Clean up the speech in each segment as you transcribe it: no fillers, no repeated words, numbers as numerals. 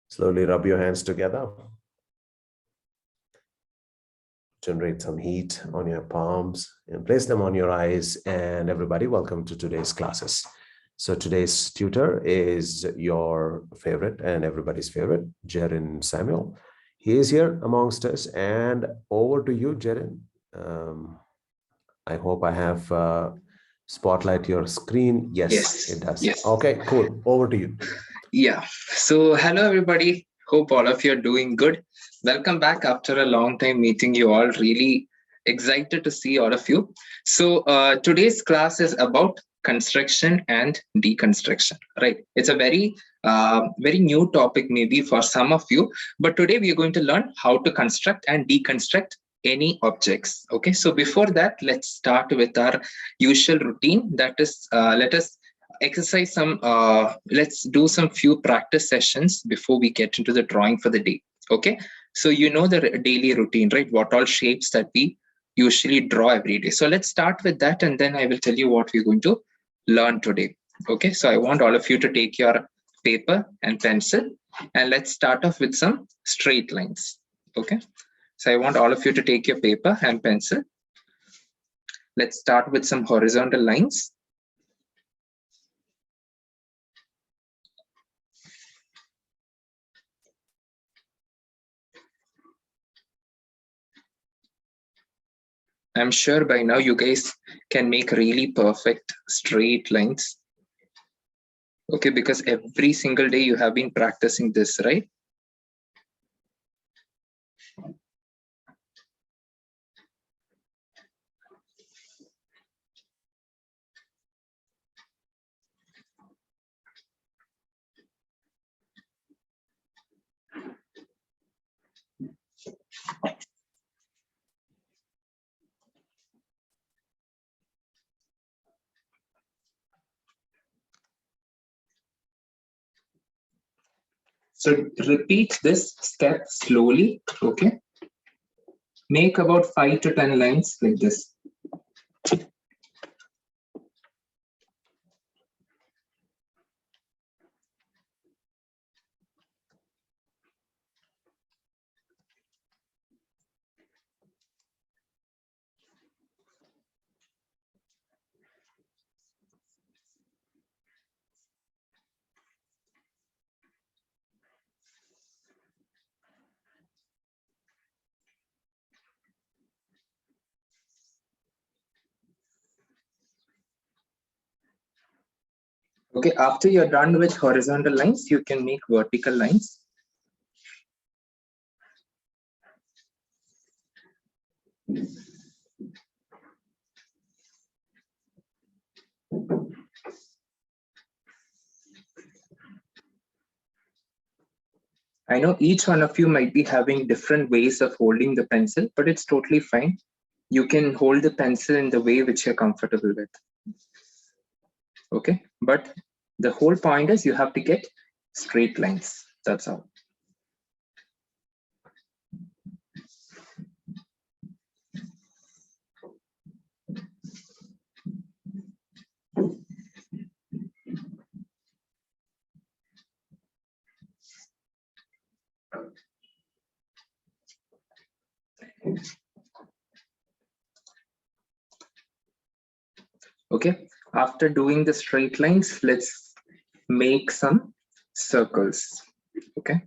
Slowly rub your hands together. Generate some heat on your palms and place them on your eyes. And everybody, welcome to today's classes. So today's tutor is your favorite and everybody's favorite, Jerin Samuel. He is here amongst us. And over to you, Jerin. I hope I have spotlight your screen. Yes, it does. Yes. Okay, cool. Over to you. Yeah. So hello, everybody. Hope all of you are doing good. Welcome back after a long time meeting you all. Really excited to see all of you. So today's class is about construction and deconstruction, right? It's a very new topic maybe for some of you, but today we are going to learn how to construct and deconstruct any objects. Okay, so before that, let's start with our usual routine. That is, let us exercise some let's do some few practice sessions before we get into the drawing for the day. Okay, so you know the daily routine, right? What all shapes that we usually draw every day. So let's start with that, and then I will tell you what we're going to learn today. Okay, so I want all of you to take your paper and pencil, and let's start off with some straight lines. Okay, so I want all of you to take your paper and pencil. Let's start with some horizontal lines. I'm sure by now you guys can make really perfect straight lines. Okay, because every single day you have been practicing this, right? So repeat this step slowly, okay? Make about 5 to 10 lines like this. Okay, after you're done with horizontal lines, you can make vertical lines. I know each one of you might be having different ways of holding the pencil, but it's totally fine. You can hold the pencil in the way which you're comfortable with. Okay, but the whole point is you have to get straight lines. That's all. Okay, after doing the straight lines, let's make some circles. Okay.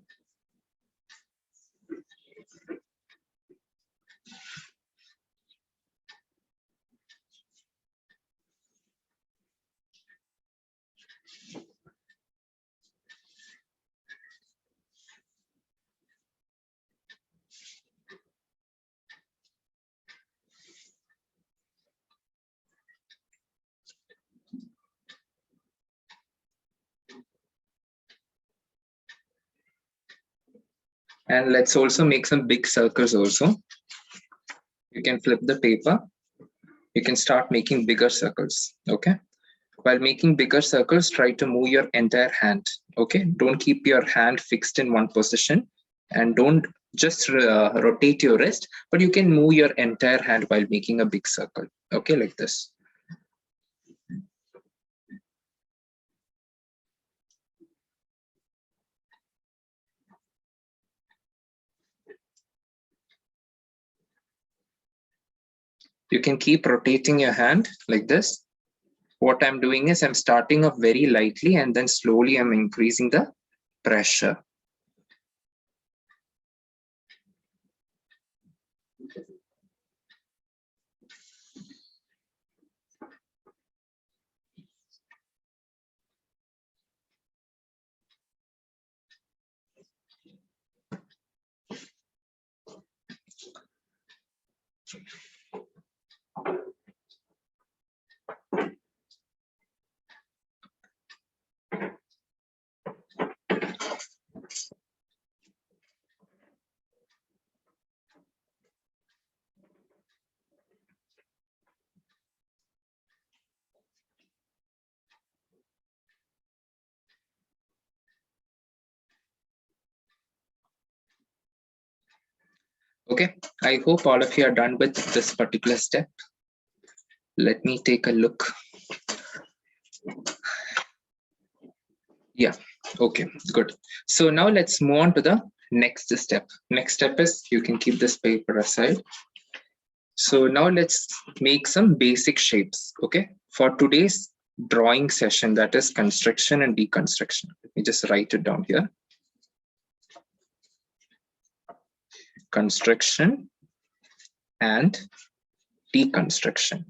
And let's also make some big circles also. You can flip the paper. You can start making bigger circles. Okay. While making bigger circles, try to move your entire hand. Okay. Don't keep your hand fixed in one position, and don't just rotate your wrist, but you can move your entire hand while making a big circle. Okay, like this. You can keep rotating your hand like this. What I'm doing is I'm starting off very lightly and then slowly I'm increasing the pressure. Okay, I hope all of you are done with this particular step. Let me take a look. Yeah, okay, good. So now let's move on to the next step. Next step is, you can keep this paper aside. So now let's make some basic shapes, okay? For today's drawing session, that is construction and deconstruction. Let me just write it down here. Construction and deconstruction.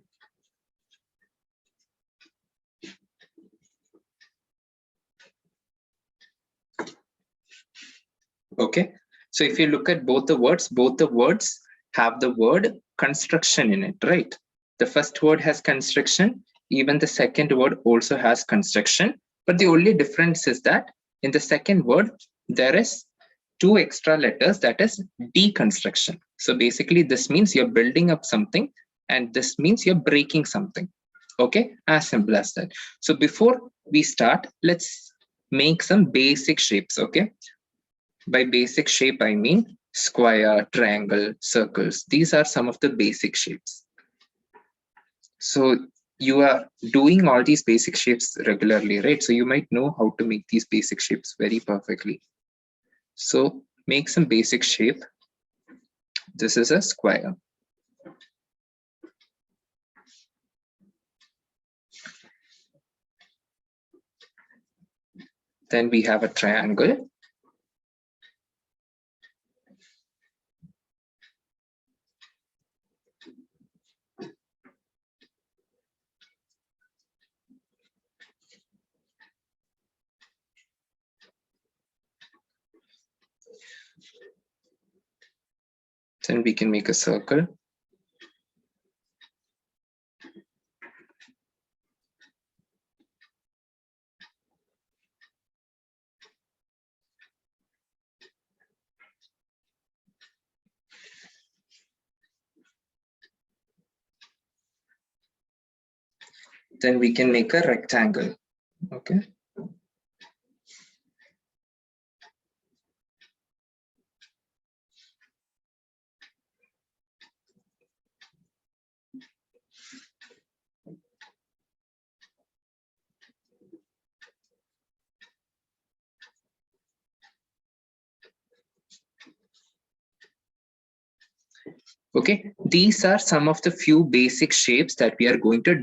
Okay, so if you look at both the words have the word construction in it, right? The first word has construction, even the second word also has construction, but the only difference is that in the second word, there is 2 extra letters, that is deconstruction. So basically this means you're building up something and this means you're breaking something. Okay, as simple as that. So before we start, let's make some basic shapes, okay? By basic shape, I mean square, triangle, circles. These are some of the basic shapes. So you are doing all these basic shapes regularly, right? So you might know how to make these basic shapes very perfectly. So make some basic shape. This is a square. Then we have a triangle. Then we can make a circle. Then we can make a rectangle. Okay. Okay, these are some of the few basic shapes that we are going to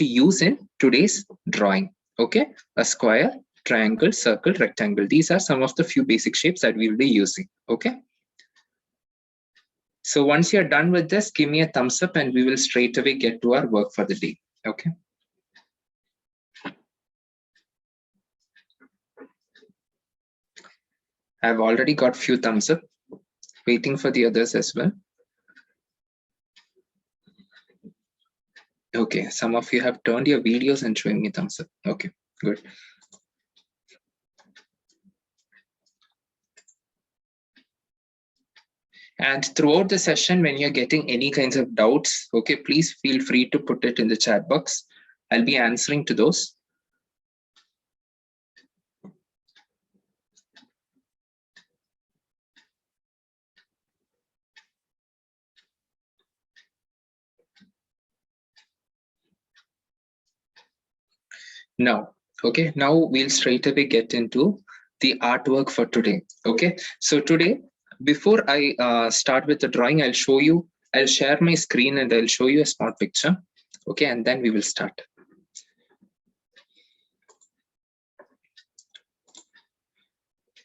use in today's drawing. Okay, a square, triangle, circle, rectangle. These are some of the few basic shapes that we will be using. Okay. So once you're done with this, give me a thumbs up and we will straight away get to our work for the day. Okay. I've already got few thumbs up, waiting for the others as well. Okay, some of you have turned your videos and showing me thumbs up. Okay, good. And throughout the session, when you're getting any kinds of doubts, okay, please feel free to put it in the chat box. I'll be answering to those. Now, okay, now we'll straight away get into the artwork for today. Okay, so today, before I start with the drawing, I'll show you I'll share my screen and I'll show you a small picture. Okay, and then we will start.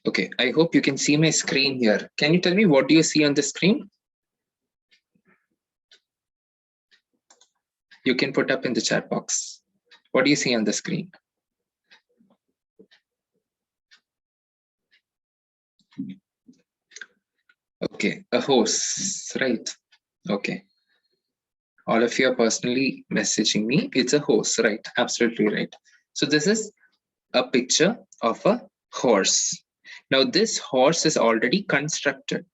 Okay, I hope you can see my screen here. Can you tell me what do you see on the screen? You can put up in the chat box. What do you see on the screen? Okay, a horse, right? Okay. All of you are personally messaging me. It's a horse, right? Absolutely right. So this is a picture of a horse. Now this horse is already constructed.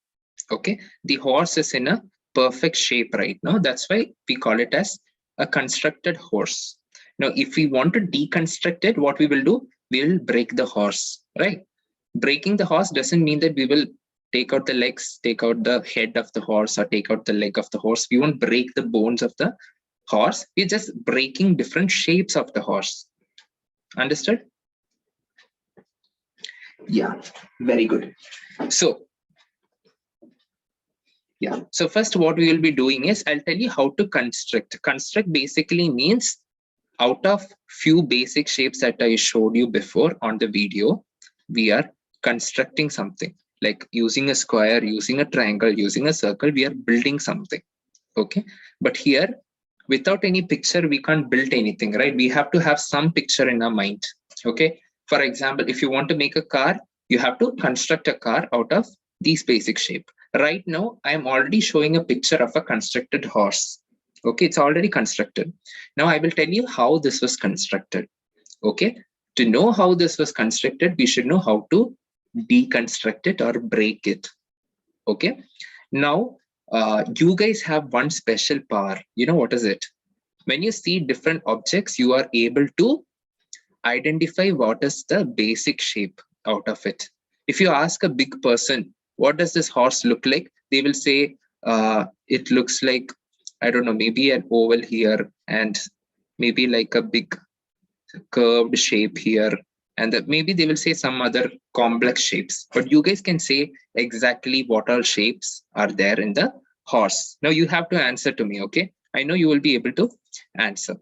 Okay, the horse is in a perfect shape right now. That's why we call it as a constructed horse. Now, if we want to deconstruct it, what we will do, we'll break the horse, right? Breaking the horse doesn't mean that we will take out the legs, take out the head of the horse, or take out the leg of the horse. We won't break the bones of the horse. We're just breaking different shapes of the horse. Understood? Yeah, very good. So yeah, so first what we will be doing is I'll tell you how to construct. Construct basically means out of few basic shapes that I showed you before on the video, we are constructing something like using a square, using a triangle, using a circle, we are building something. Okay, but here without any picture, we can't build anything, right? We have to have some picture in our mind. Okay, for example, if you want to make a car, you have to construct a car out of these basic shape. Right now, I am already showing a picture of a constructed horse. Okay, it's already constructed. Now I will tell you how this was constructed. Okay, to know how this was constructed, we should know how to deconstruct it or break it. Okay, now you guys have one special power. You know what is it? When you see different objects, you are able to identify what is the basic shape out of it. If you ask a big person, what does this horse look like? They will say, it looks like, I don't know, maybe an oval here and maybe like a big curved shape here. And that maybe they will say some other complex shapes. But you guys can say exactly what all shapes are there in the horse. Now you have to answer to me, okay? I know you will be able to answer.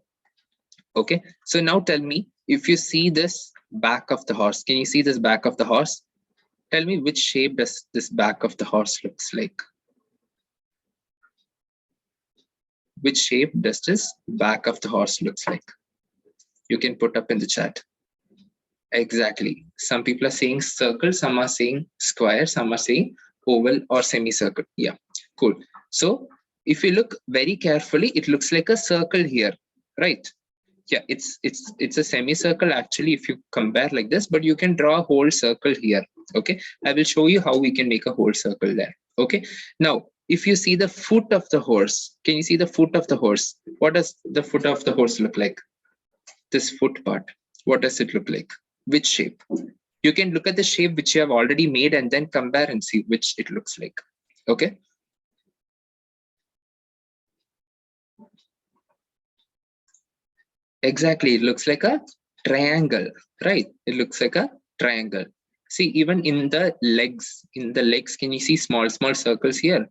Okay, so now tell me, if you see this back of the horse, can you see this back of the horse? Tell me which shape does this back of the horse looks like? Which shape does this back of the horse looks like? You can put up in the chat. Exactly. Some people are saying circle, some are saying square, some are saying oval or semicircle. Yeah, cool. So if you look very carefully, it looks like a circle here, right? Yeah, it's a semicircle actually if you compare like this, but you can draw a whole circle here. Okay, I will show you how we can make a whole circle there. Okay, now if you see the foot of the horse, can you see the foot of the horse? What does the foot of the horse look like? This foot part, what does it look like? Which shape? You can look at the shape which you have already made and then compare and see which it looks like. Okay, exactly, it looks like a triangle, right? It looks like a triangle. See, even in the legs, can you see small circles here?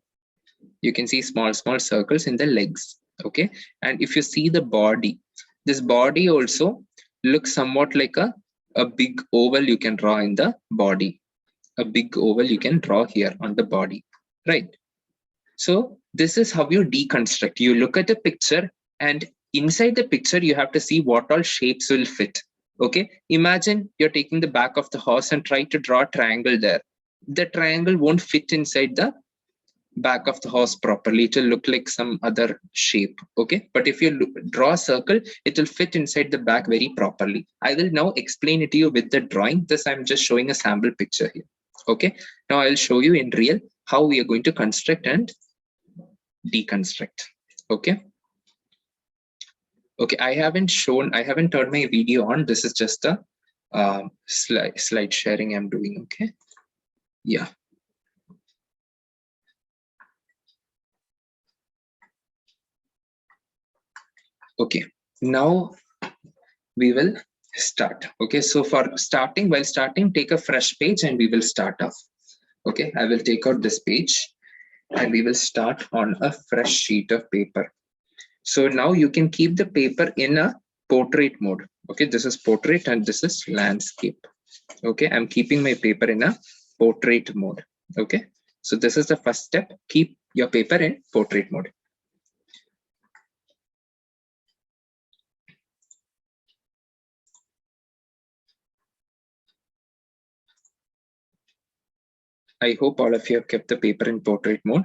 You can see small circles in the legs. Okay, and if you see the body, this body also looks somewhat like a big oval you can draw in the body. A big oval you can draw here on the body, right? So this is how you deconstruct. You look at a picture and inside the picture, you have to see what all shapes will fit. Okay, imagine you're taking the back of the horse and try to draw a triangle there. The triangle won't fit inside the back of the horse properly. It will look like some other shape. Okay, but if you draw a circle, it will fit inside the back very properly. I will now explain it to you with the drawing. This I'm just showing a sample picture here. Okay, now I'll show you in real how we are going to construct and deconstruct. Okay, I haven't turned my video on. This is just a slide sharing I'm doing. Okay, yeah. Okay, now we will start. Okay, so while starting, take a fresh page and we will start off. Okay, I will take out this page and we will start on a fresh sheet of paper. So now you can keep the paper in a portrait mode. Okay, this is portrait and this is landscape. Okay, I'm keeping my paper in a portrait mode. Okay, so this is the first step. Keep your paper in portrait mode. I hope all of you have kept the paper in portrait mode.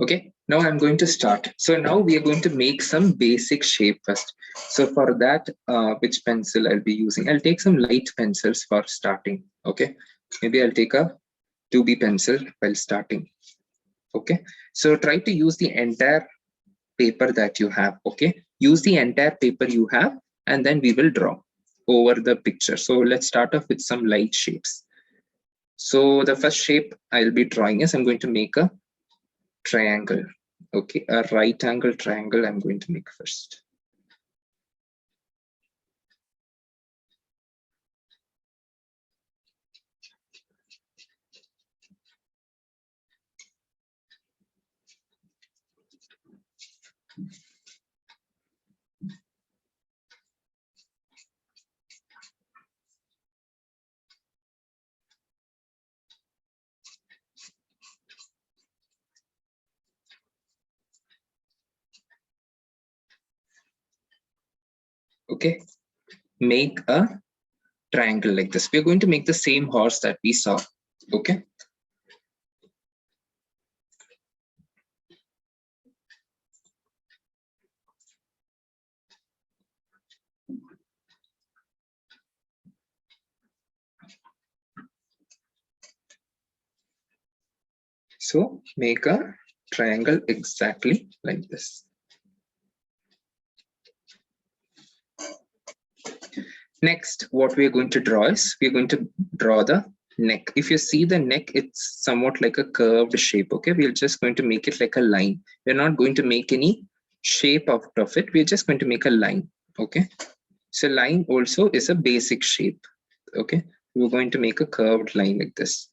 Okay, now I'm going to start. So now we are going to make some basic shape first. So for that, which pencil I'll be using? I'll take some light pencils for starting. Okay, maybe I'll take a 2B pencil while starting. Okay, so try to use the entire paper that you have. Okay, use the entire paper you have, and then we will draw over the picture. So let's start off with some light shapes. So the first shape I'll be drawing is I'm going to make a triangle. Okay, a right angle triangle I'm going to make first. Okay, make a triangle like this. We're going to make the same horse that we saw. Okay, so make a triangle exactly like this. Next, what we're going to draw is we're going to draw the neck. If you see the neck, it's somewhat like a curved shape. Okay, we're just going to make it like a line. We're not going to make any shape out of it. We're just going to make a line. Okay, so line also is a basic shape. Okay, we're going to make a curved line like this.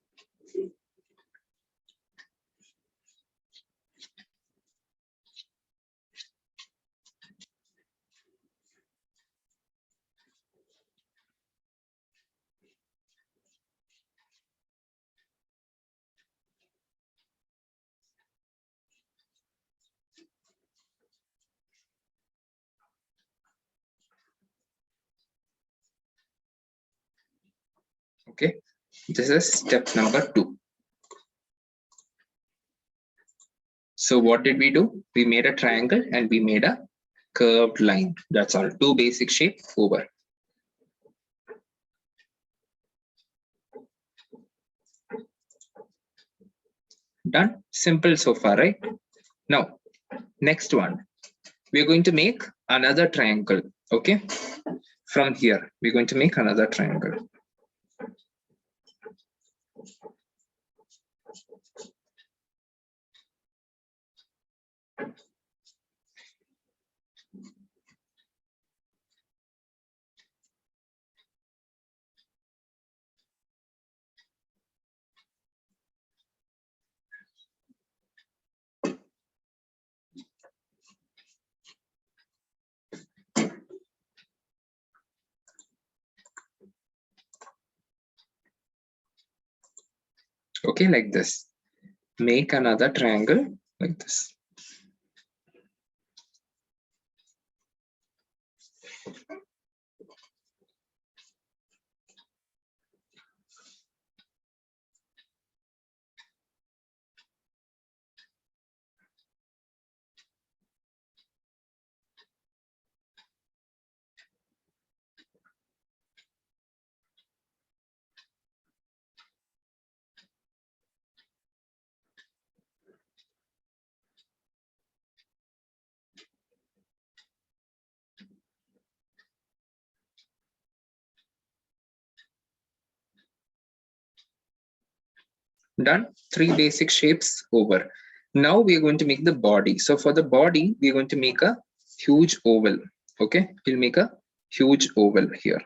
Okay, this is step number 2. So what did we do? We made a triangle and we made a curved line. That's all. 2 basic shape over. Done. Simple so far, right? Now, next one. We're going to make another triangle. Okay. From here, we're going to make another triangle. Okay, like this. Make another triangle like this. Done. 3 basic shapes over. Now we are going to make the body. So for the body, we are going to make a huge oval. Okay, we'll make a huge oval here.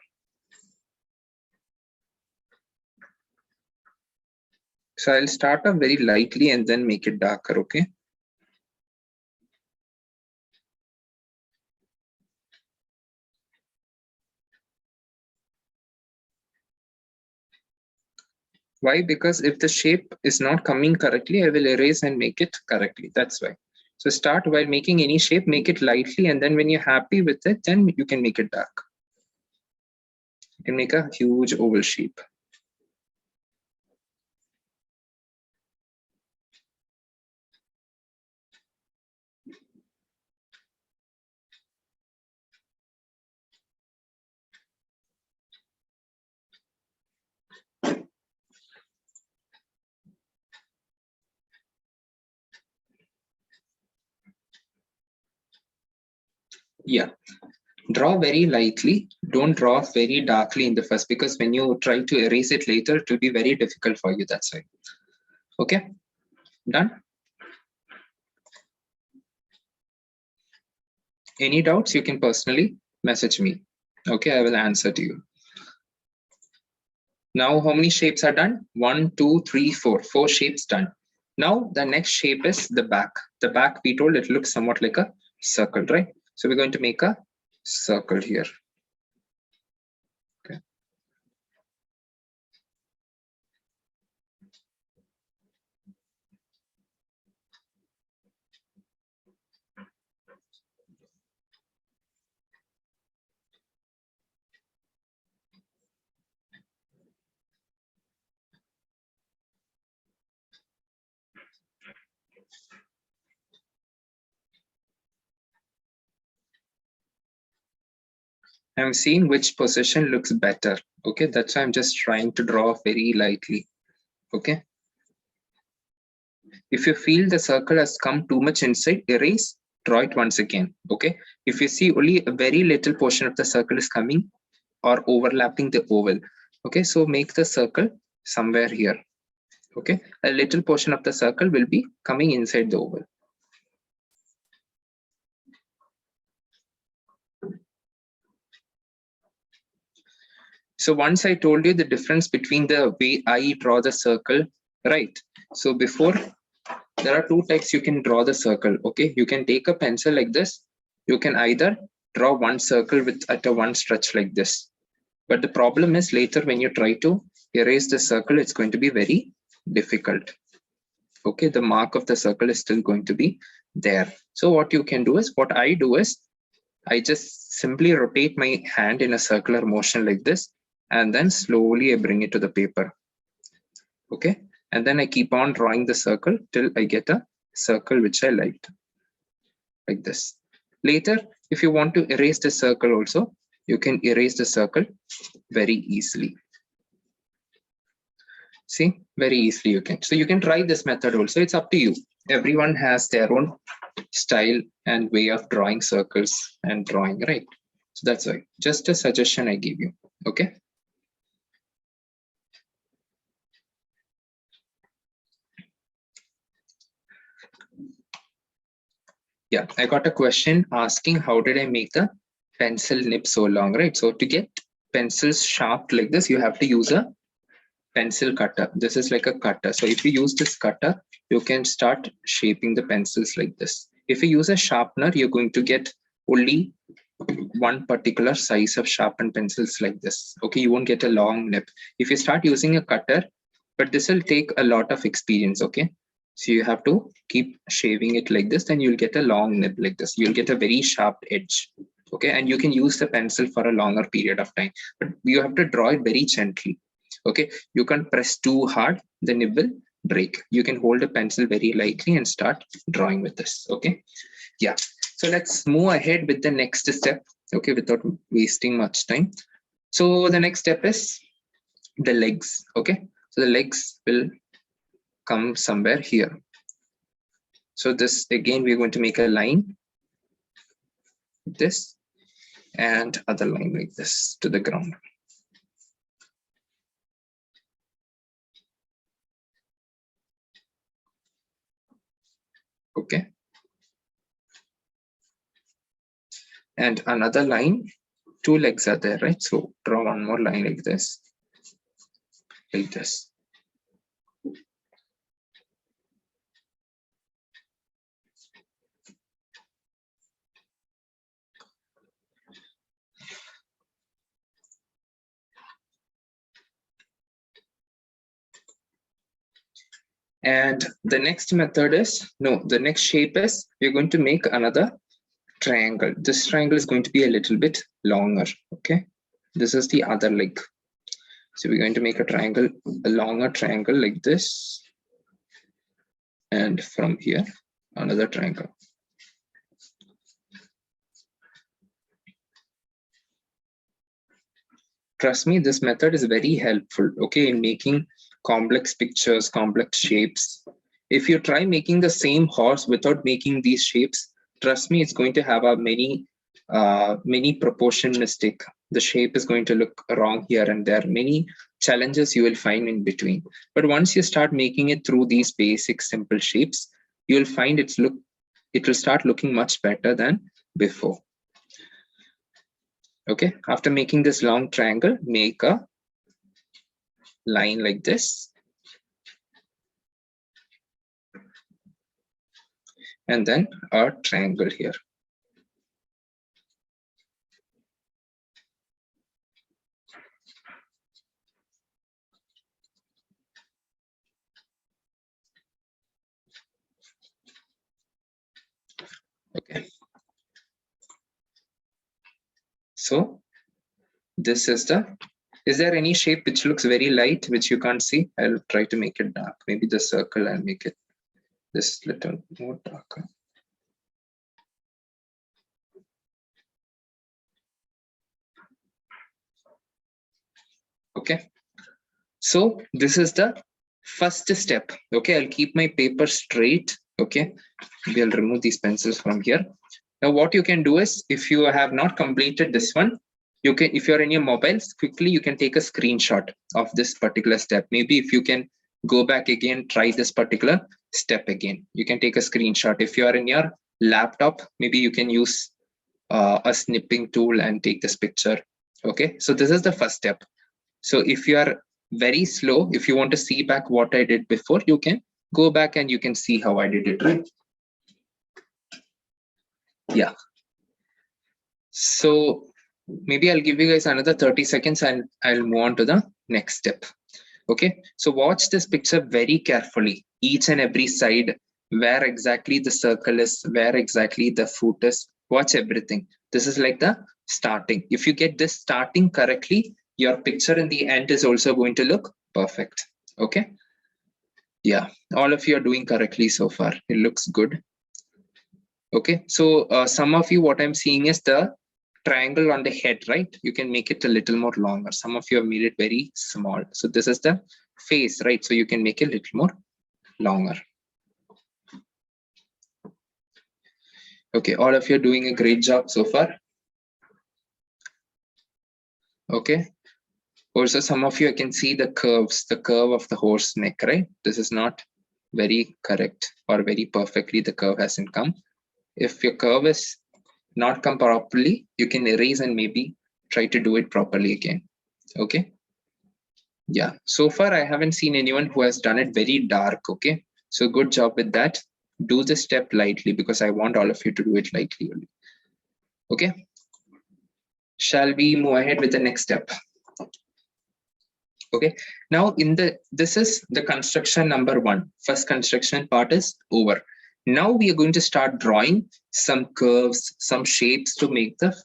So I'll start off very lightly and then make it darker, okay? Why? Because if the shape is not coming correctly, I will erase and make it correctly. That's why. So start while making any shape, make it lightly, and then when you're happy with it, then you can make it dark. You can make a huge oval shape. Yeah. Draw very lightly. Don't draw very darkly in the first, because when you try to erase it later, it will be very difficult for you. That's why. Okay, done. Any doubts, you can personally message me. Okay, I will answer to you. Now, how many shapes are done? 1, 2, 3, 4. 4 shapes done. Now, the next shape is the back. The back, we told it looks somewhat like a circle, right? So we're going to make a circle here. Okay. I'm seeing which position looks better. Okay, that's why I'm just trying to draw very lightly. Okay. If you feel the circle has come too much inside, erase, draw it once again. Okay. If you see only a very little portion of the circle is coming or overlapping the oval. Okay, so make the circle somewhere here. Okay, a little portion of the circle will be coming inside the oval. So once I told you the difference between the way I draw the circle, right? So before, there are two types you can draw the circle. Okay, you can take a pencil like this. You can either draw one circle with at a one stretch like this. But the problem is later when you try to erase the circle, it's going to be very difficult. Okay, the mark of the circle is still going to be there. So what you can do is, what I do is, I just simply rotate my hand in a circular motion like this, and then slowly I bring it to the paper. Okay, and then I keep on drawing the circle till I get a circle which I liked, like this. Later, if you want to erase the circle also, you can erase the circle very easily. See, very easily you can. So you can try this method also. It's up to you. Everyone has their own style and way of drawing circles and drawing, right? So that's why. Just a suggestion I give you. Okay. Yeah, I got a question asking how did I make the pencil nib so long, right? So to get pencils sharp like this, you have to use a pencil cutter. This is like a cutter. So if you use this cutter, you can start shaping the pencils like this. If you use a sharpener, you're going to get only one particular size of sharpened pencils like this. Okay, you won't get a long nib. If you start using a cutter, but this will take a lot of experience. Okay, so you have to keep shaving it like this, then you'll get a long nib like this. You'll get a very sharp edge. Okay, and you can use the pencil for a longer period of time, but you have to draw it very gently. Okay, you can't press too hard, the nib will break. You can hold a pencil very lightly and start drawing with this. Okay, yeah. So let's move ahead with the next step. Okay, without wasting much time. So the next step is the legs. Okay, so the legs will come somewhere here. So this again, we're going to make a line, this, and other line like this to the ground. Okay. And another line, two legs are there, right? So draw one more line like this, like this. And the next method is, no, the next shape is, we're going to make another triangle. This triangle is going to be a little bit longer. Okay, this is the other leg. So we're going to make a triangle, a longer triangle like this. And from here, another triangle. Trust me, this method is very helpful, okay, in making complex pictures, complex shapes. If you try making the same horse without making these shapes, trust me, it's going to have a many proportion mistake. The shape is going to look wrong here and there. Many challenges you will find in between. But once you start making it through these basic simple shapes, you will find it will start looking much better than before. Okay, after making this long triangle, make a line like this. And then a triangle here. Okay. So this is there any shape which looks very light, which you can't see? I'll try to make it dark. Maybe the circle, I'll make it this little more darker. Okay. So this is the first step. Okay, I'll keep my paper straight. Okay, we'll remove these pencils from here. Now what you can do is, if you have not completed this one, you can, if you're in your mobiles, quickly you can take a screenshot of this particular step. Maybe if you can go back again, try this particular step again. You can take a screenshot. If you are in your laptop, maybe you can use a snipping tool and take this picture. Okay, so this is the first step. So if you are very slow, if you want to see back what I did before, you can go back and you can see how I did it, right? Yeah. So maybe I'll give you guys another 30 seconds and I'll move on to the next step. Okay, so watch this picture very carefully, each and every side, where exactly the circle is, where exactly the foot is. Watch everything. This is like the starting. If you get this starting correctly, your picture in the end is also going to look perfect. Okay. Yeah, all of you are doing correctly so far. It looks good. Okay, so some of you, what I'm seeing is the triangle on the head, right? You can make it a little more longer. Some of you have made it very small. So this is the face, right? So you can make it a little more longer. Okay, all of you are doing a great job so far. Okay. Also, some of you, I can see the curves, the curve of the horse neck, right? This is not very correct or very perfectly. The curve hasn't come. If your curve is not come properly, you can erase and maybe try to do it properly again. Okay. Yeah, so far I haven't seen anyone who has done it very dark. Okay, so good job with that. Do the step lightly because I want all of you to do it lightly only. Okay, shall we move ahead with the next step? Okay, now this is the construction number 1. First construction part is over. Now we are going to start drawing some curves, some shapes to make the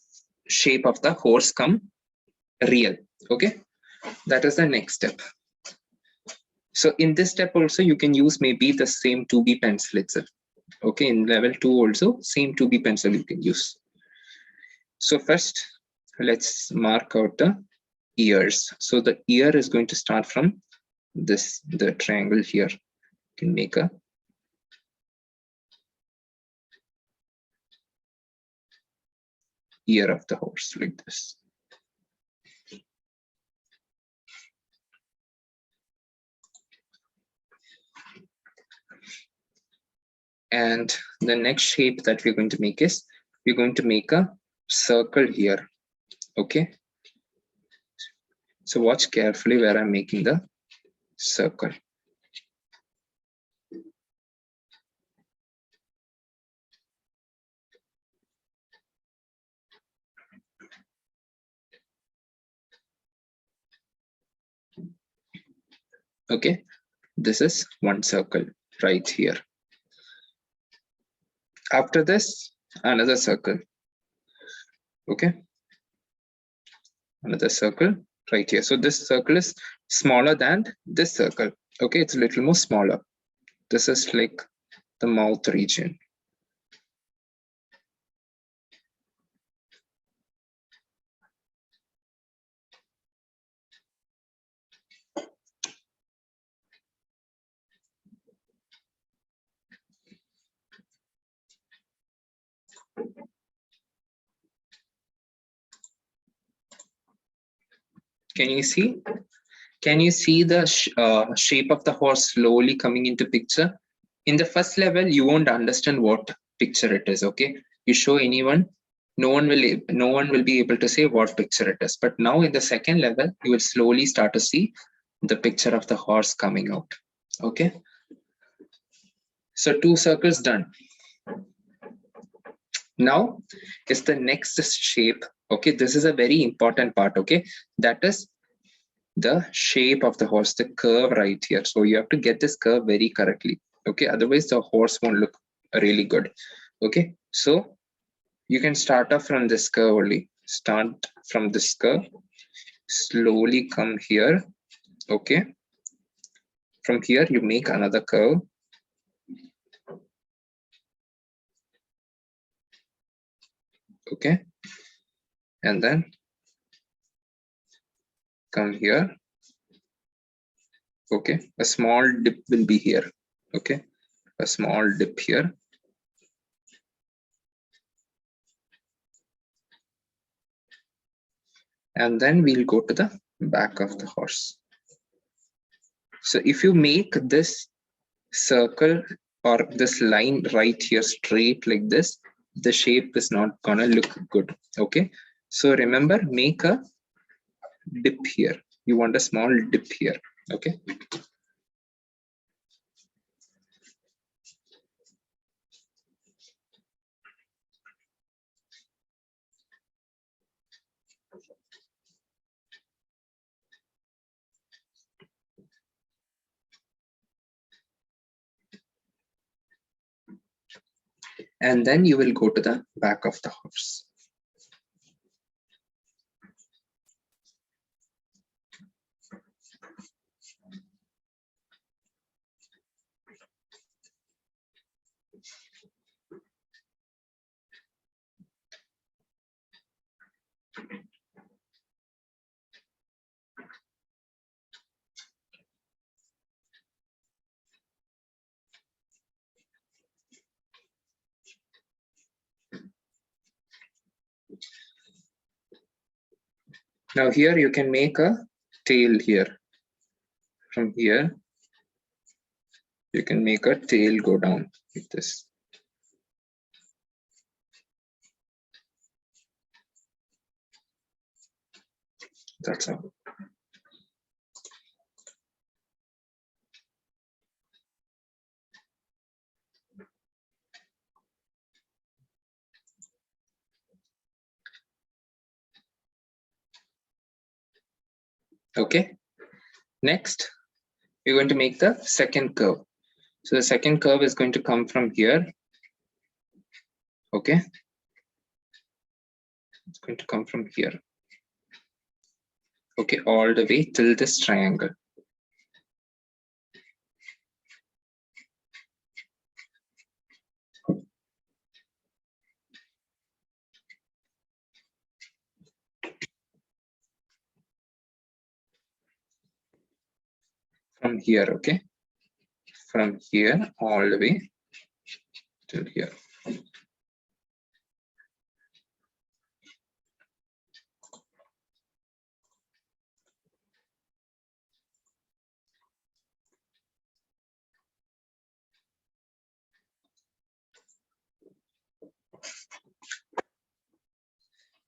shape of the horse come real. Okay, that is the next step. So in this step also, you can use maybe the same 2B pencil itself. Okay, in level 2 also, same 2B pencil you can use. So first, let's mark out the ears. So the ear is going to start from this, the triangle here. You can make a ear of the horse like this. And the next shape that we're going to make is, we're going to make a circle here. Okay. So watch carefully where I'm making the circle. Okay. this is one circle right here. After this, another circle. Okay, another circle right here. So this circle is smaller than this circle. Okay, it's a little more smaller. This is like the mouth region. Can you see? Can you see the shape of the horse slowly coming into picture? In the first level, you won't understand what picture it is. Okay, you show anyone, no one will be able to say what picture it is. But now in the second level, you will slowly start to see the picture of the horse coming out. Okay, so 2 circles done. Now is the next shape. Okay, this is a very important part. Okay, that is the shape of the horse, the curve right here. So you have to get this curve very correctly. Okay, otherwise the horse won't look really good. Okay, so you can start off from this curve only. Start from this curve, slowly come here. Okay, from here you make another curve. Okay, and then come here. Okay, a small dip will be here. Okay, a small dip here. And then we'll go to the back of the horse. So if you make this circle or this line right here straight like this, the shape is not gonna look good. Okay, so remember, make a dip here. You want a small dip here. Okay, and then you will go to the back of the horse. Now here you can make a tail here. From here, you can make a tail go down like this. That's all. Okay, next we're going to make the second curve. So the second curve is going to come from here. Okay, it's going to come from here. Okay, all the way till this triangle. From here, okay, from here all the way till here.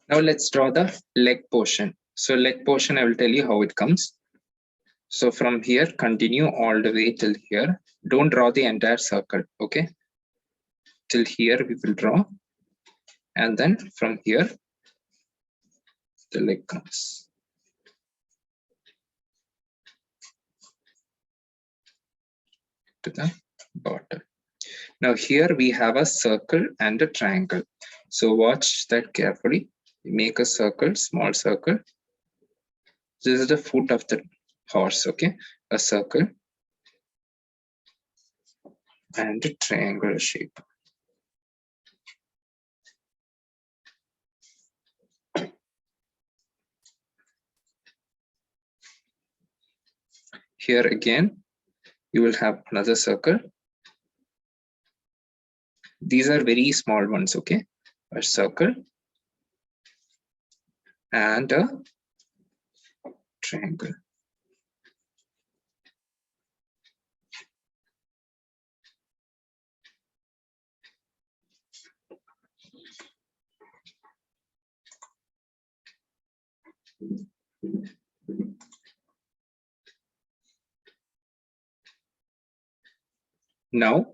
Now let's draw the leg portion. So leg portion, I will tell you how it comes. So from here, continue all the way till here. Don't draw the entire circle, okay? Till here we will draw. And then from here, the leg comes. to the bottom. Now here we have a circle and a triangle. So watch that carefully. Make a circle, small circle. This is the foot of the horse, okay? A circle and a triangular shape. Here again, you will have another circle. These are very small ones, okay? A circle and a triangle. Now,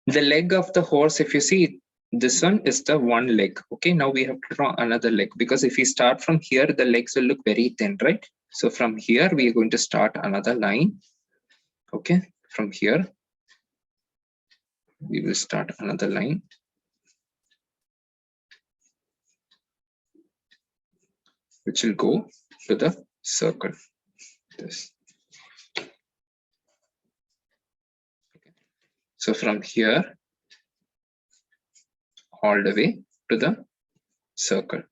the leg of the horse, if you see, this one is the one leg. Okay, now we have to draw another leg, because if we start from here, the legs will look very thin, right? So from here, we are going to start another line. Okay, from here, we will start another line. Which will go to the circle. This. Okay. So from here, all the way to the circle.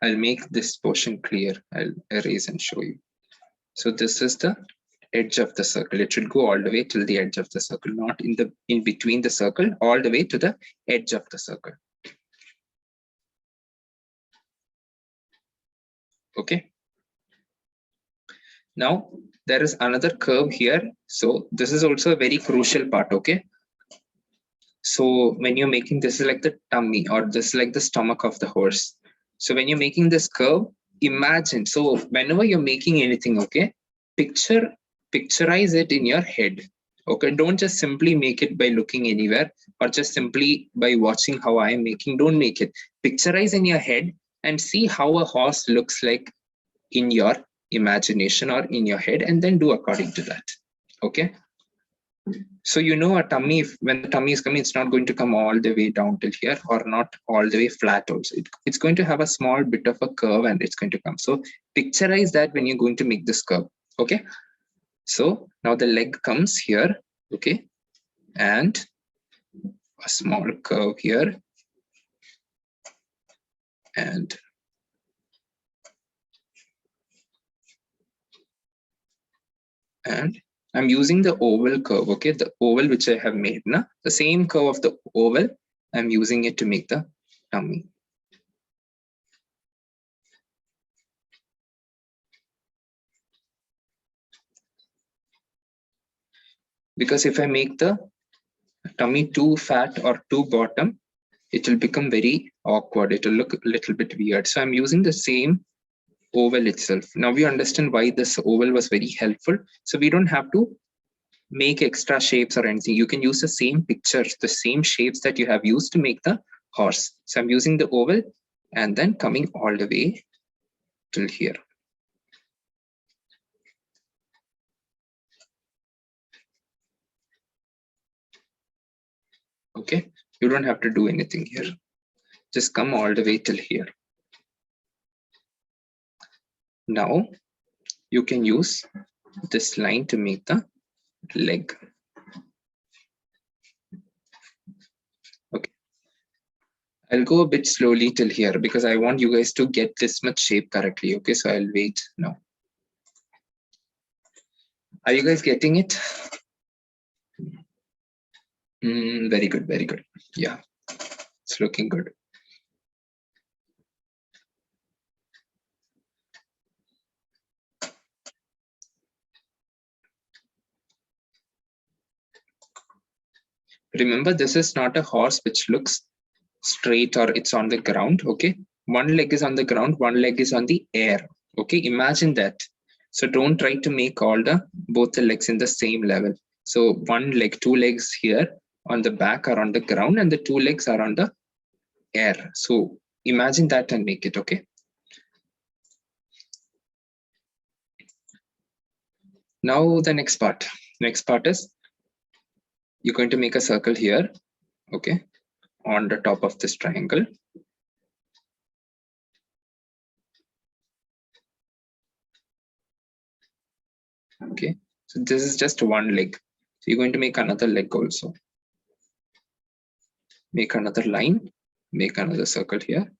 I'll make this portion clear. I'll erase and show you. So this is the edge of the circle. It should go all the way till the edge of the circle, not in between the circle, all the way to the edge of the circle. Okay. Now there is another curve here. So this is also a very crucial part. Okay. So when you're making this is like the tummy, or this is like the stomach of the horse. So when you're making this curve, imagine. So whenever you're making anything, okay, picturize it in your head. Okay, don't just simply make it by looking anywhere, or just simply by watching how I am making. Don't make it. Picturize in your head and see how a horse looks like in your imagination or in your head, and then do according to that. Okay. So you know a tummy, when the tummy is coming, it's not going to come all the way down till here, or not all the way flat also. It's going to have a small bit of a curve, and it's going to come. So picturize that when you're going to make this curve. Okay. So now the leg comes here. Okay. And a small curve here. And I'm using the oval curve, okay? The oval which I have made, na? The same curve of the oval, I'm using it to make the tummy. Because if I make the tummy too fat or too bottom, it will become very awkward. It will look a little bit weird. So I'm using the same oval itself. Now we understand why this oval was very helpful. So we don't have to make extra shapes or anything. You can use the same pictures, the same shapes that you have used to make the horse. So I'm using the oval and then coming all the way till here. Okay, you don't have to do anything here. Just come all the way till here. Now you can use this line to make the leg. Okay, I'll go a bit slowly till here because I want you guys to get this much shape correctly. Okay, so I'll wait now. Are you guys getting it? Very good, very good. Yeah, it's looking good. Remember, this is not a horse which looks straight or it's on the ground. Okay, one leg is on the ground, one leg is on the air. Okay, imagine that. So don't try to make both the legs in the same level. So one leg, two legs here on the back are on the ground, and the two legs are on the air. So imagine that and make it. Okay. Now the next part. Next part is you're going to make a circle here, okay, on the top of this triangle. Okay, so this is just one leg. So you're going to make another leg also. Make another line, make another circle here.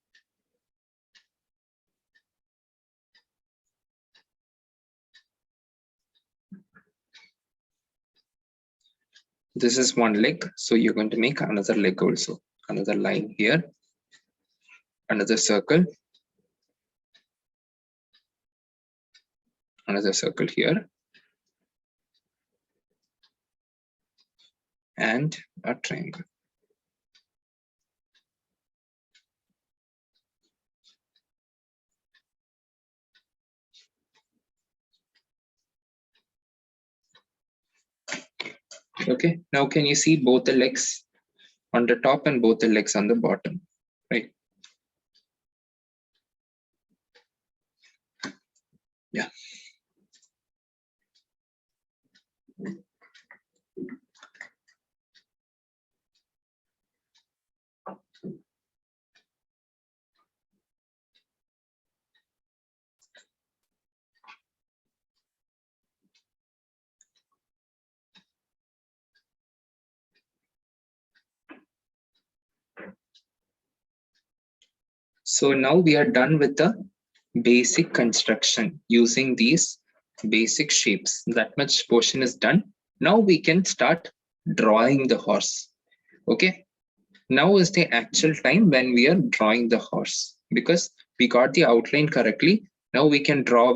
This is one leg, so you're going to make another leg also. Another line here, another circle, another circle here, and a triangle. Okay, now can you see both the legs on the top and both the legs on the bottom, right? Yeah. So now we are done with the basic construction using these basic shapes. That much portion is done. Now we can start drawing the horse. Okay, now is the actual time when we are drawing the horse, because we got the outline correctly. Now we can draw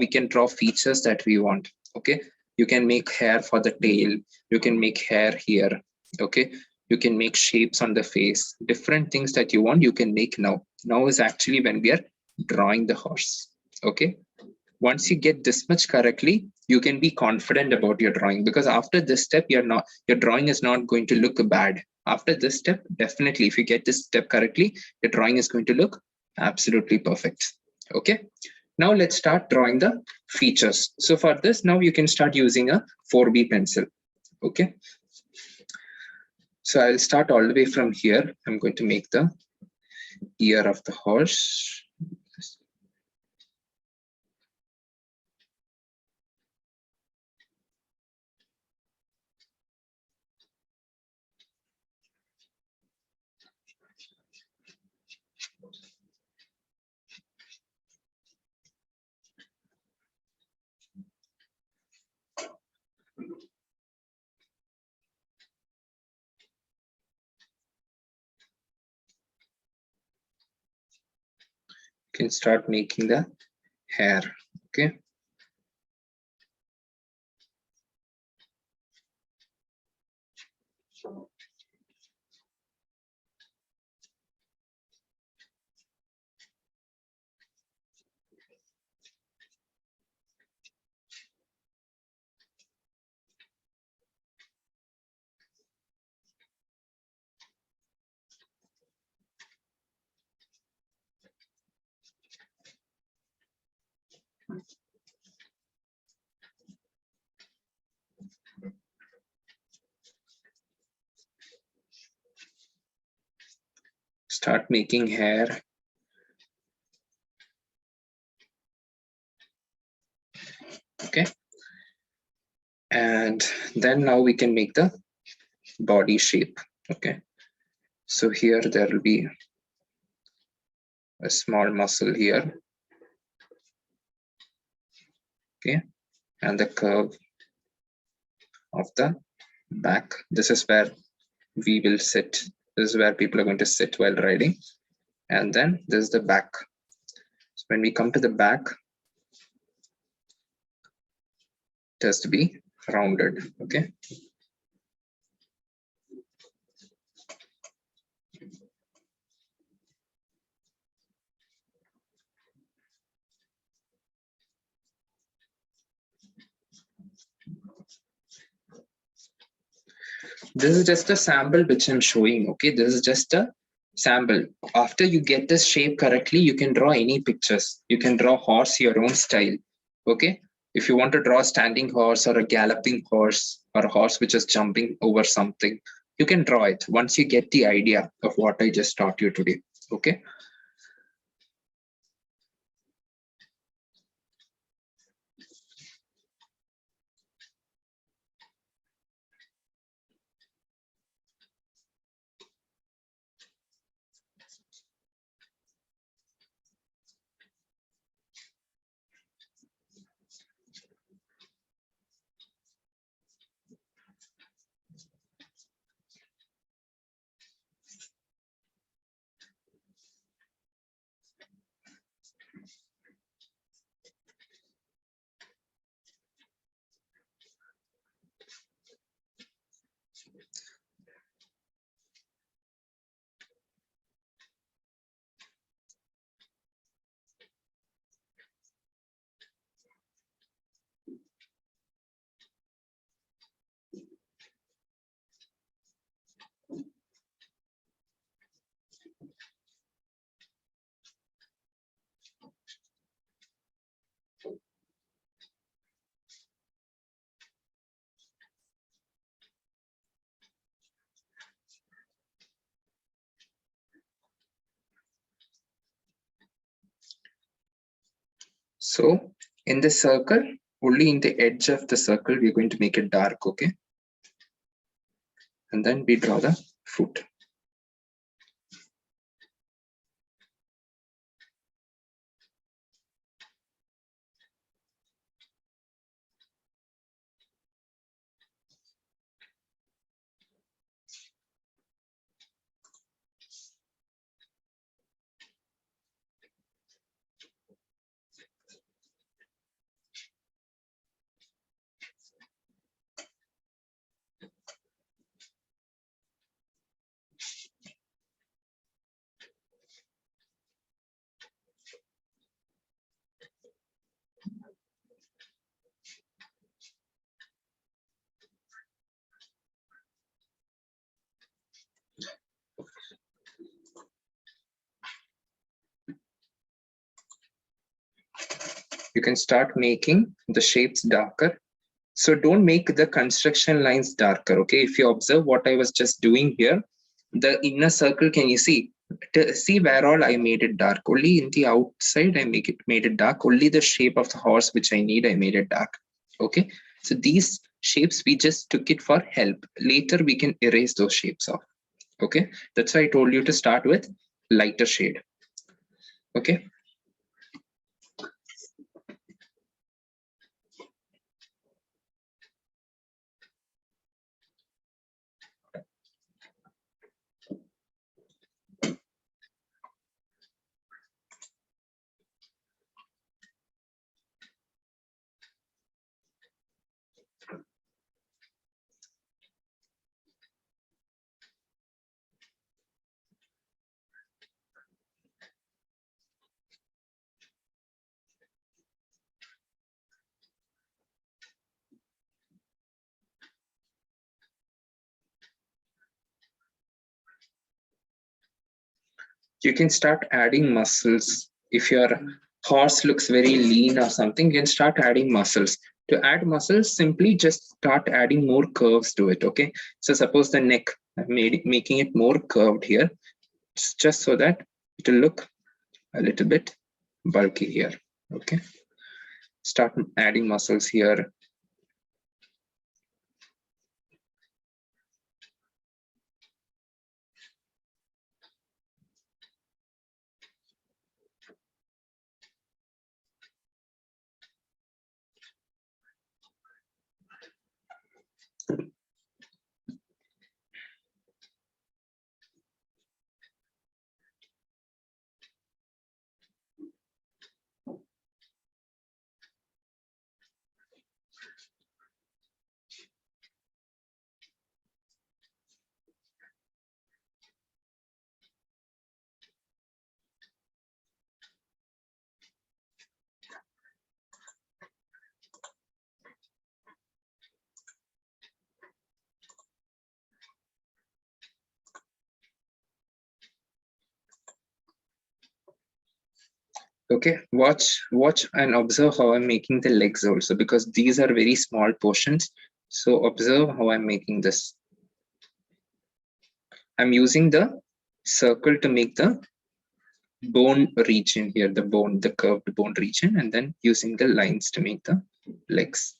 features that we want. Okay, you can make hair for the tail, you can make hair here. Okay, you can make shapes on the face, different things that you want you can make. Now is actually when we are drawing the horse. Okay, once you get this much correctly, you can be confident about your drawing, because after this step your drawing is not going to look bad. After this step, definitely if you get this step correctly, your drawing is going to look absolutely perfect. Okay, now let's start drawing the features. So for this, now you can start using a 4B pencil. Okay, so I'll start all the way from here. I'm going to make the ear of the horse. Can start making the hair. Okay, start making hair. Okay, and then now we can make the body shape. Okay, so here there will be a small muscle here. Okay, and the curve of the back. This is where we will sit. This is where people are going to sit while riding. And then this is the back. So when we come to the back, it has to be rounded. Okay, this is just a sample which I'm showing. Okay, this is just a sample. After you get this shape correctly, you can draw any pictures. You can draw horse your own style. Okay, If you want to draw a standing horse or a galloping horse or a horse which is jumping over something, you can draw it once you get the idea of what I just taught you today. Okay. So in the circle, only in the edge of the circle, we're going to make it dark. Okay. And then we draw the foot. You can start making the shapes darker. So don't make the construction lines darker. Okay. If you observe what I was just doing here, the inner circle, can you see? To see where all I made it dark. Only in the outside I made it dark. Only the shape of the horse which I need, I made it dark. Okay. So these shapes, we just took it for help. Later we can erase those shapes off. Okay. That's why I told you to start with lighter shade. Okay. You can start adding muscles. If your horse looks very lean or something, you can start adding muscles. To add muscles, simply just start adding more curves to it. Okay. So suppose the neck, making it more curved here, just so that it will look a little bit bulky here. Okay. Start adding muscles here. Okay, watch and observe how I'm making the legs also, because these are very small portions. So observe how I'm making this. I'm using the circle to make the bone region here, the curved bone region, and then using the lines to make the legs.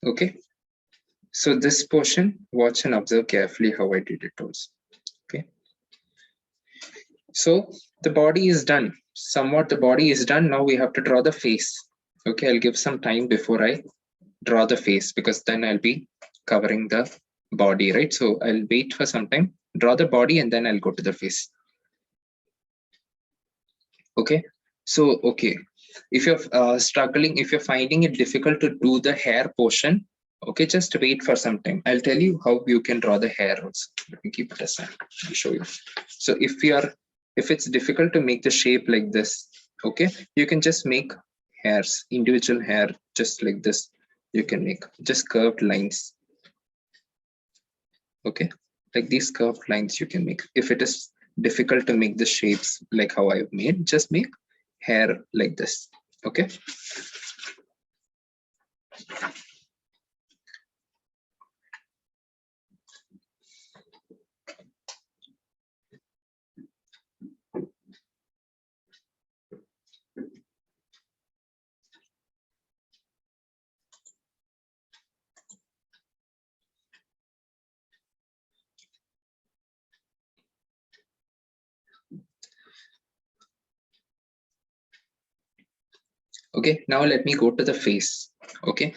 Okay, so this portion, watch and observe carefully how I did it also. Okay, so the body is done. Somewhat the body is done. Now we have to draw the face. Okay, I'll give some time before I draw the face, because then I'll be covering the body, right? So I'll wait for some time, draw the body, and then I'll go to the face. Okay, so okay, if you're struggling, if you're finding it difficult to do the hair portion, okay, just wait for some time. I'll tell you how you can draw the hair also. Let me keep it aside. I'll show you. So if it's difficult to make the shape like this, okay, you can just make hairs, individual hair, just like this. You can make just curved lines. Okay, like these curved lines you can make. If it is difficult to make the shapes like how I've made, just make hair like this. Okay, okay, now let me go to the face. Okay,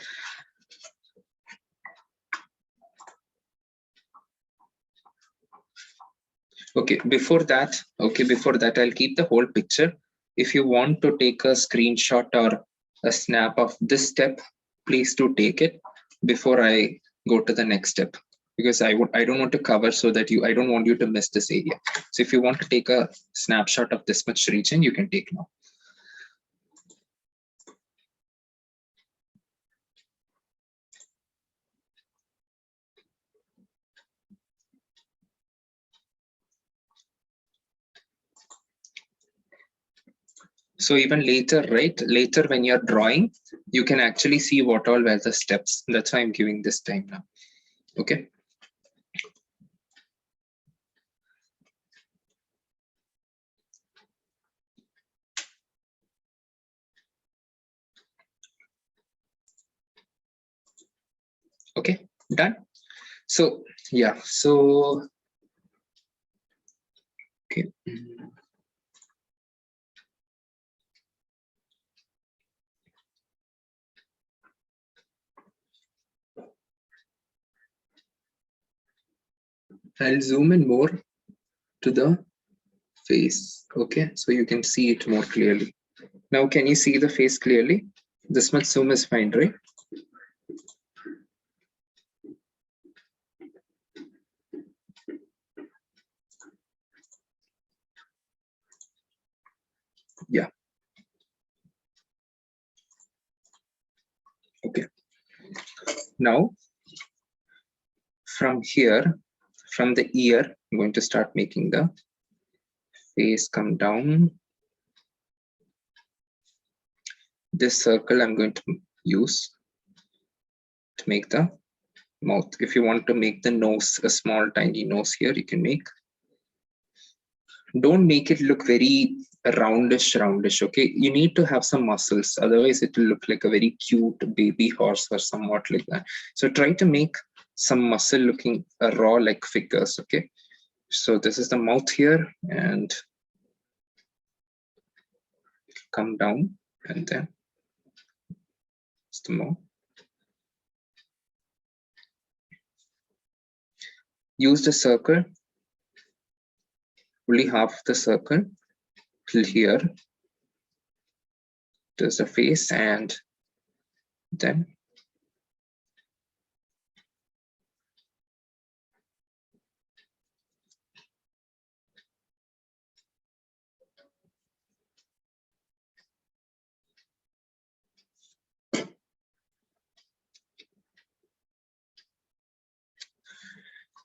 okay, before that, I'll keep the whole picture. If you want to take a screenshot or a snap of this step, please do take it before I go to the next step, because I don't want to cover, so that I don't want you to miss this area. So if you want to take a snapshot of this much region, you can take now. So even later, right? Later when you're drawing, you can actually see what all were the steps. That's why I'm giving this time now. Okay. Okay, done. So yeah, so okay. I'll zoom in more to the face. Okay, so you can see it more clearly. Now, can you see the face clearly? This much zoom is fine, right? Yeah. Okay. Now, from here, from the ear, I'm going to start making the face come down. This circle I'm going to use to make the mouth. If you want to make the nose, a small tiny nose here, you can make. Don't make it look very roundish, okay? You need to have some muscles, otherwise it will look like a very cute baby horse or somewhat like that. So try to make some muscle looking raw like figures. Okay, so this is the mouth here, and come down, and then it's the mouth. Use the circle, only half the circle till here. There's the face, and then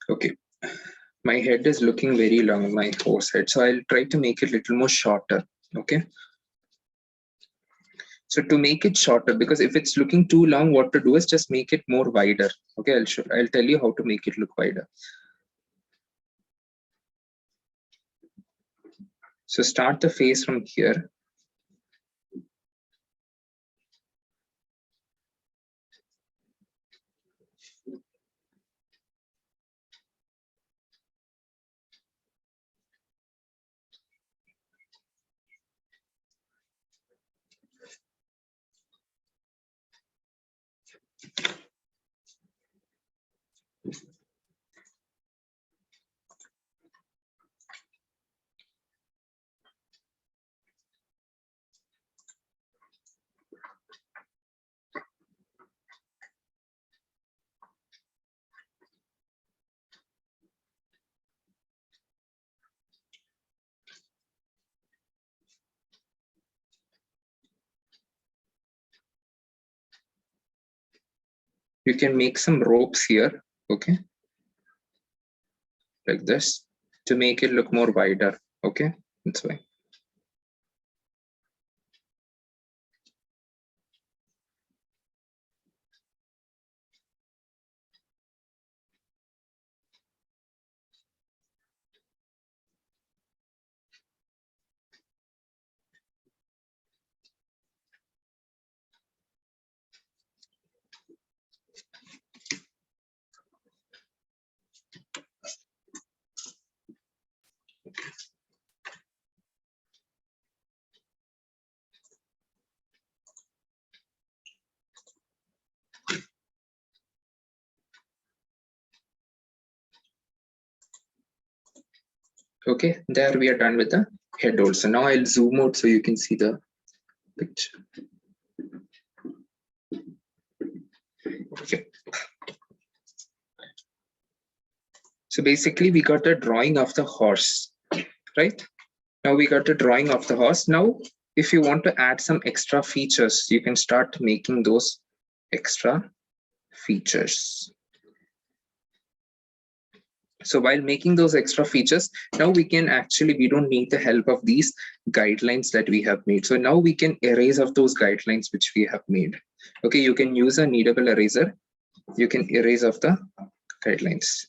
okay. My head is looking very long, my horse head, so I'll try to make it a little more shorter. Okay, so to make it shorter, because if it's looking too long, what to do is just make it more wider. Okay, I'll tell you how to make it look wider. So start the face from here. You can make some ropes here, okay, like this, to make it look more wider. Okay, that's why. Okay, there we are done with the head also. Now I'll zoom out so you can see the picture. Okay. So basically we got a drawing of the horse, right? Now we got a drawing of the horse. Now, if you want to add some extra features, you can start making those extra features. So while making those extra features, now we don't need the help of these guidelines that we have made. So now we can erase of those guidelines which we have made. Okay, you can use a kneadable eraser. You can erase of the guidelines.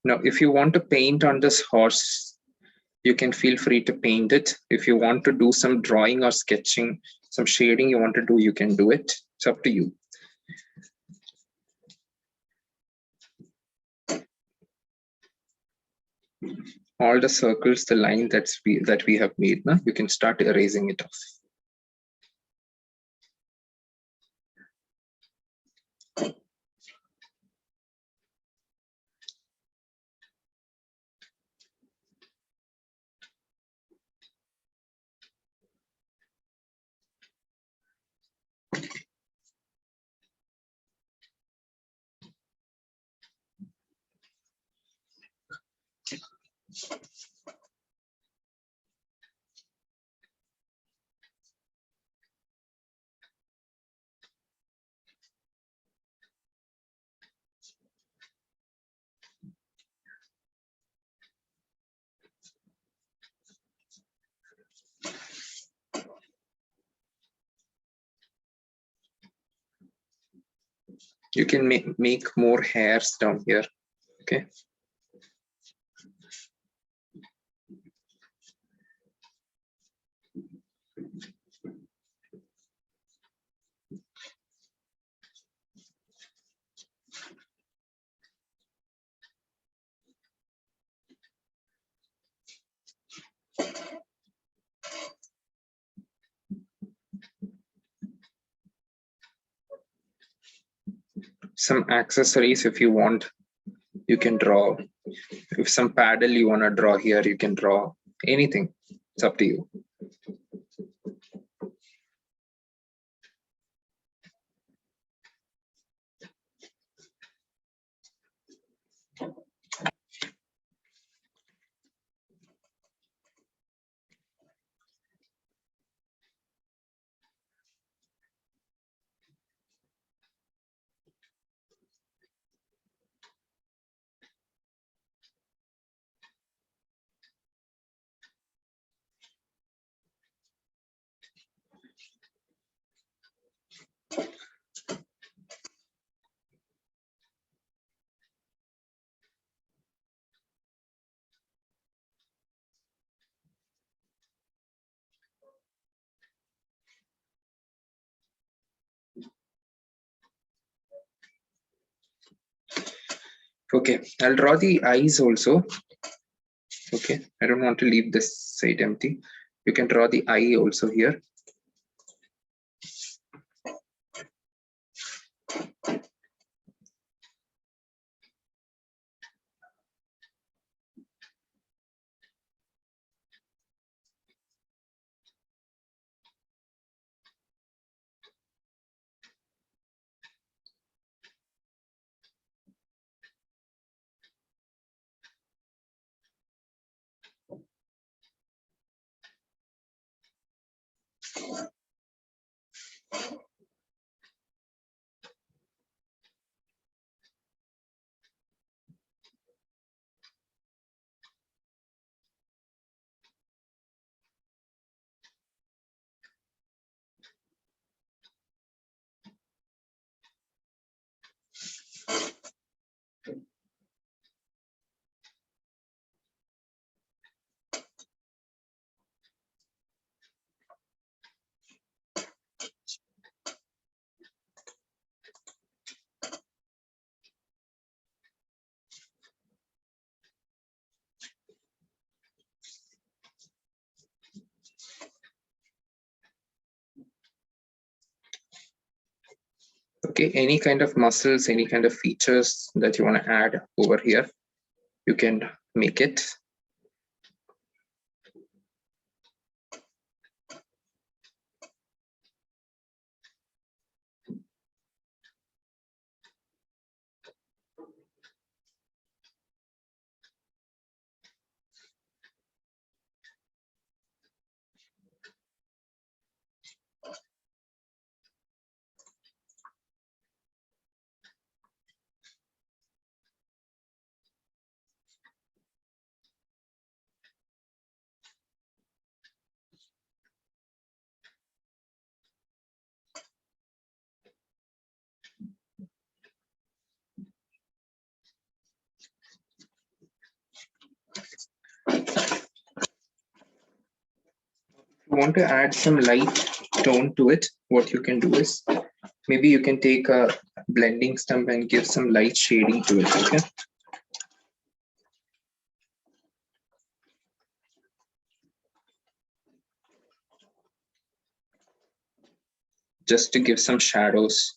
Now, if you want to paint on this horse, you can feel free to paint it. If you want to do some drawing or sketching, some shading you want to do, you can do it. It's up to you. All the circles, the line that we have made, now you can start erasing it off. You can make more hairs down here. Okay. Some accessories, if you want, you can draw. If some paddle you want to draw here, you can draw anything. It's up to you. Okay, I'll draw the eyes also. Okay, I don't want to leave this side empty. You can draw the eye also here. Okay, any kind of muscles, any kind of features that you want to add over here, you can make it. If you want to add some light tone to it, what you can do is maybe you can take a blending stump and give some light shading to it. Okay. Just to give some shadows.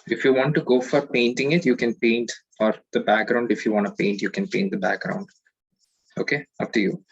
If you want to go for painting it, you can paint, or the background, if you want to paint, you can paint the background. Okay, up to you.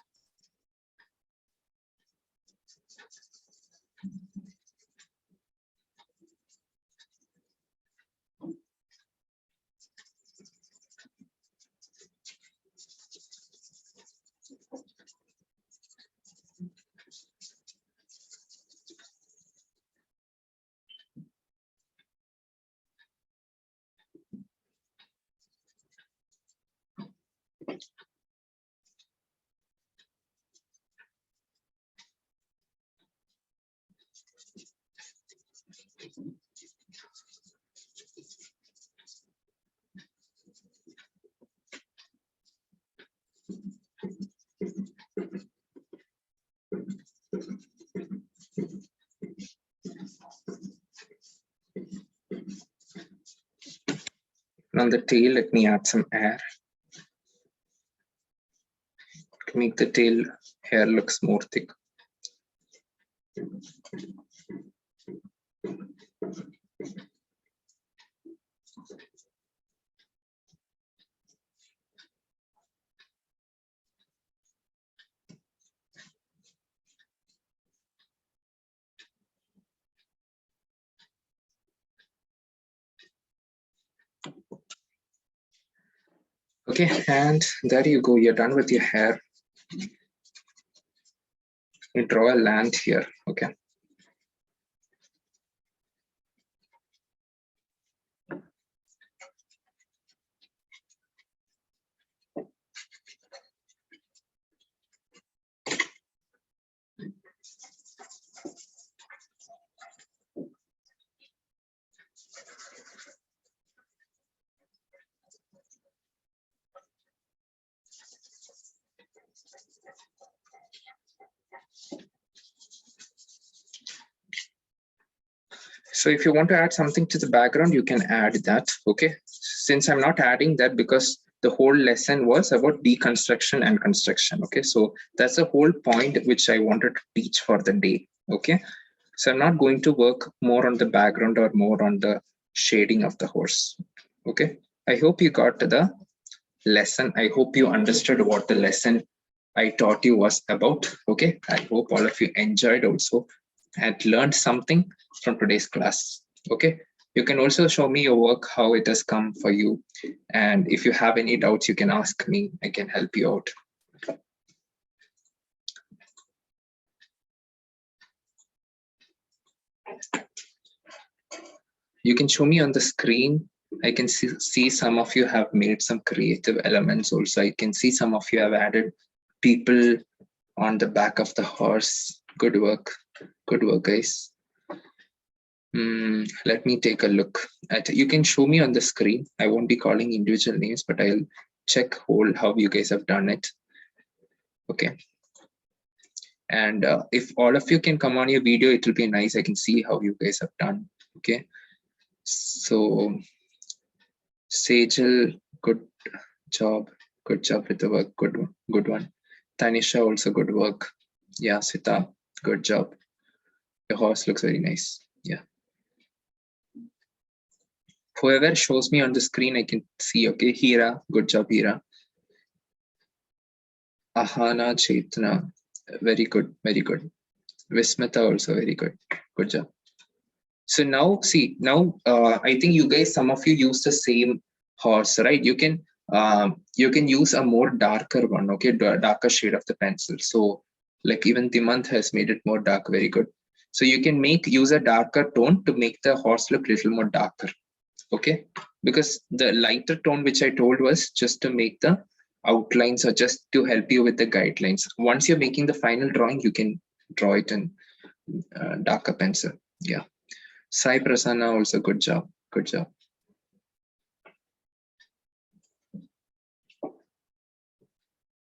And on the tail, let me add some hair to make the tail hair looks more thick. Okay, and there you go. You're done with your hair. You draw a land here. Okay. So if you want to add something to the background, you can add that. Okay. Since I'm not adding that because the whole lesson was about deconstruction and construction. Okay. So that's the whole point which I wanted to teach for the day. Okay. So I'm not going to work more on the background or more on the shading of the horse. Okay. I hope you got the lesson. I hope you understood what the lesson I taught you was about. Okay. I hope all of you enjoyed also and learned something from today's class. Okay. You can also show me your work, how it has come for you. And if you have any doubts, you can ask me. I can help you out. You can show me on the screen. I can see some of you have made some creative elements also. I can see some of you have added people on the back of the horse. Good work. Good work, guys. Let me take a look at. You can show me on the screen. I won't be calling individual names, but I'll check whole how you guys have done it. Okay. And if all of you can come on your video, it will be nice. I can see how you guys have done. Okay. So Sejal, good job. Good job with the work. Good one. Tanisha, also good work. Yeah, Sita, good job. The horse looks very nice. Yeah. Whoever shows me on the screen, I can see. Okay, Hira, good job, Hira. Ahana, Chaitna, very good, very good. Vismita also very good. Good job. So now, see, now I think you guys, some of you use the same horse, right? You can use a more darker one, okay, darker shade of the pencil. So like even Dimant has made it more dark, very good. So you can use a darker tone to make the horse look a little more darker, okay? Because the lighter tone which I told was just to make the outlines or just to help you with the guidelines. Once you're making the final drawing, you can draw it in darker pencil. Yeah. Sai Prasanna, also good job. Good job.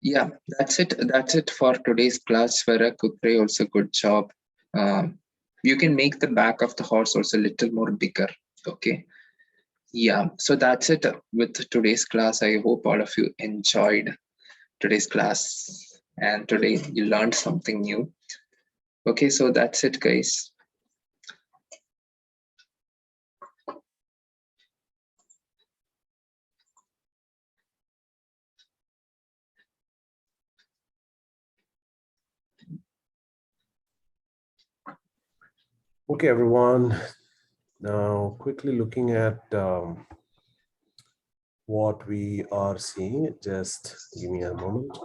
Yeah, that's it. That's it for today's class. Svara Kupre, also good job. You can make the back of the horse also a little more bigger. Okay. Yeah, so that's it with today's class. I hope all of you enjoyed today's class and today you learned something new. Okay, so that's it, guys. Okay, everyone. Now, quickly looking at what we are seeing. Just give me a moment.